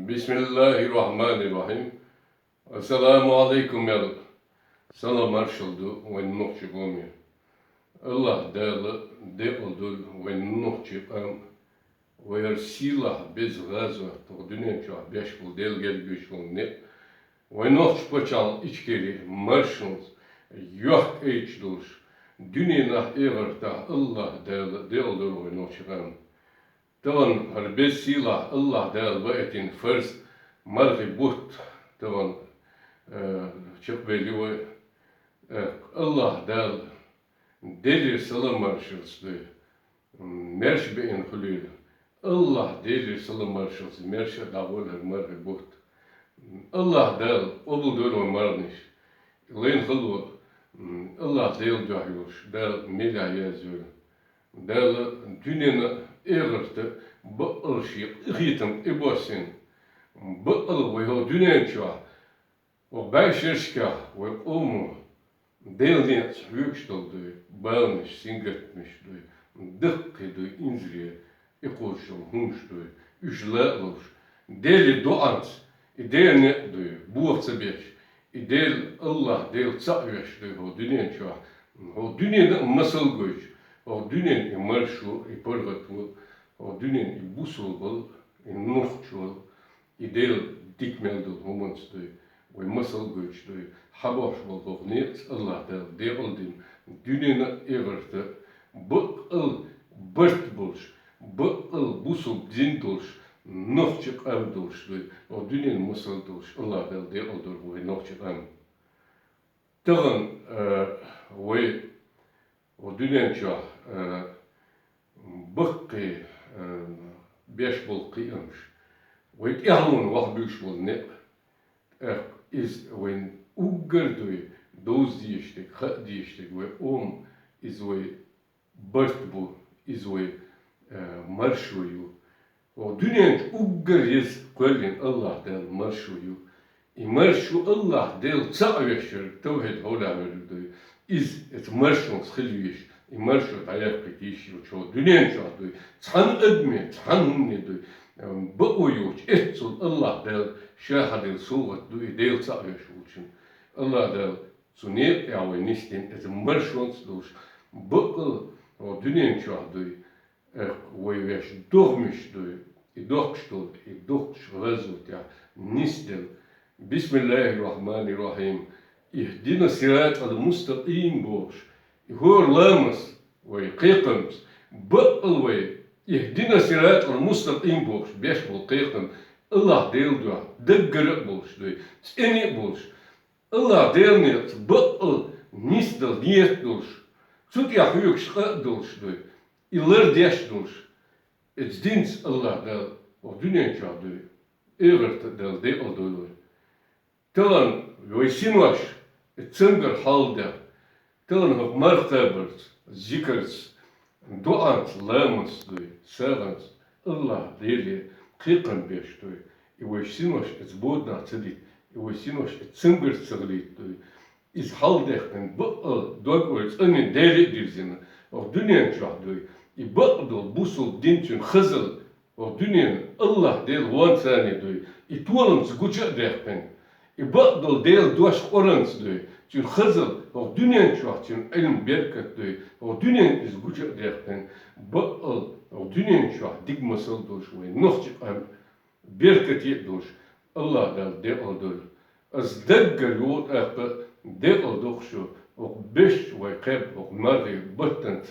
Bismillahirrahmanirrahim. Assalamu alaikum ya Salam arşıldı ve nuhçı gomi. Allah dağlı de odur ve nuhçı am ve ersila bez gazva tordünen çağ beş bul del gel güç bul ne ve nuhçı paçal içkeri marşons yok eç duş dünyanah eğerta Allah dağlı de odur ve nuhçı am. Tavan her sila Allah dağıl ve etin first margi but tavan çok belli ve Allah dağıl deli salam marşılsı merş beyin hulül Allah deli salam marşılsı merş dağılır margi but Allah dağıl obul dolu marniş leyn hulu Allah dağıl cahiyuş dağıl mela yazıyor dağıl dünyanın eğerti bu ırşı ıhitım ibosin bu ıl ve o dünyança o beşerşka ve umu delniyat yüksteldi bağmış singetmişti dıkkıydı inzriye ikoşul hunçtu üçlağış deli doğant idel netdi bu vakti beş idel Allah del çağveşti o dünyança o dünyada masal güç o dünyanın marşu ipolgatı o dünyanın busul bol nuhçul idel dikmeldi humanstı ve masal güçtü haboş bol niyet Allah'ta deoldin dünyanın eğerti bu ıl bırt bulş bu ıl busul din dolş nuhçuk av dolştu o dünyanın masal dolş Allah'ta deoldur ve nuhçuk av tağın ve o dünyanca bıkkı beş bol kıymış ve ihmun vahbüş bol ne is when uggerdu doz diyiştik ha diyiştik ve is ve bırt bu is ve marşuyu o dünyanca ugger yes koyun Allah'tan marşuyu marşu Allah del çağveşir tevhid hola verdi is et marşun xilviş marşu ayak kişi o dünyanın çağdı çan edme çan ne du bu uyuş etsul Allah del şahadil suvat du del çağveş için Allah del sunet ya ve nistin et marşun duş bu o dünyanın çağdı ve veş doğmuş du dokştu dokş ya nistel Bismillahirrahmanirrahim. İhdina sıratal mustaqim boş. Hor lamas ve qiyqams. Baqıl ve ihdina sıratal mustaqim boş. Beş bol qiyqam. Allah deyil dua. Dıggırık boş. Seni boş. Allah deyil niyet. Baqıl nisdal niyet boş. Sut yahuyuk şıqa boş. İller deş boş. Et dins Allah deyil. O dünya çağdı. Eğert deyil deyil deyil. Talan veysinvaş, etsengar halda, talan hak martabert, zikers, duant, lamans, savans, Allah deli, kıkan beş, veysinvaş etbodna tedit, veysinvaş etsengar tedit, is haldachten, bu dogwets, anin deli dirzina, o dünyanın çağdı, baqdol busul dintün khızıl, o dünyanın Allah del vansani, tualams guca dehten, İbadol değil duaş orans diyor. Çünkü hızıl o dünyanın çağatın ilim berkat diyor. O dünyanın iz gücü derken o dünyanın çağat dik masal doş ve nohçuk am berkat yet doş. Allah da de oldur. Az degger yot akı de olduk şu o beş ve kayb o marı battan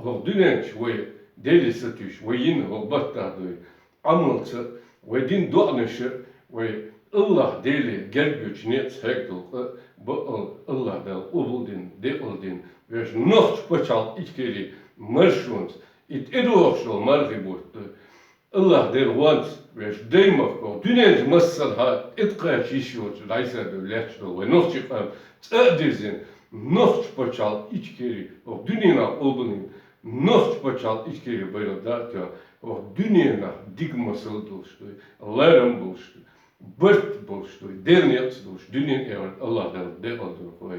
o dünyanın ve deli satış ve yine o batta diyor. Amalsa ve din doğanışı ve Allah deli gel güç net hektul bu Allah da obuldin de oldin ve noht paçal içkeri marşuns it edoşol margibut Allah der want ve deymak o dünyanın masal ha etqa şişiyor laysa devletço ve noht çıkan tsadizin noht paçal içkeri o dünyana obuldin noht paçal içkeri böyle da o dünyana dik masal dolştu Allah'ın bolştu Bırt buluştu, derniyat buluştu, dünyanın evvel Allah'tan de olduğunu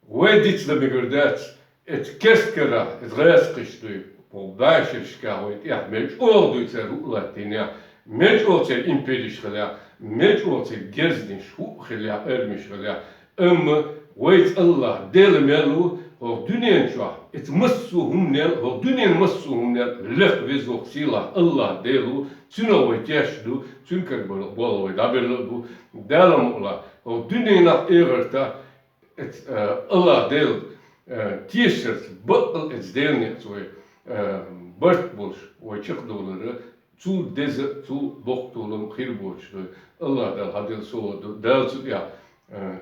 ve ditle begirdat, et kerskera, et reyaz kıştı, bu başır şikavet, ya mevç oldu ise ruhlatın ya, Meç olsa impediş kılya, meç olsa gezdiş, hu kılya, ermiş kılya. Ama vayt Allah delemelu, o dünyanın şu an, et massuhum nel, o dünyanın massuhum nel, lek ve zok silah Allah delu, tüna vayt yaşdu, çünkü bol vayt haberli bu, delam ola, o dünyanın eğerta, et Allah del, tiyşert, batıl et delni, soy, bart boş, vay çık doları, zu deze, zu boktolum, khir boş, Allah del hadil so, del su ya,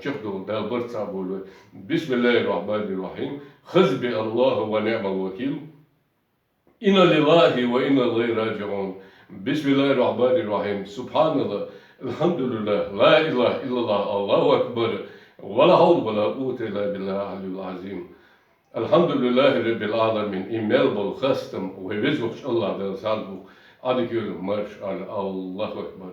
çıktı del bart sabolu. Bismillahirrahmanirrahim. Hazbi Allah ve ni'mel vekil. İnna lillahi ve inna ileyhi raciun. Bismillahirrahmanirrahim. Subhanallah. Elhamdülillah. La ilahe illallah. Allahu ekber. Ve la havle ve la kuvvete illa billahil azim. Elhamdülillahi rabbil alamin. İmmel bol khastam ve vezvuk Allah del salbu. Hadi görün marş Allahu ekber.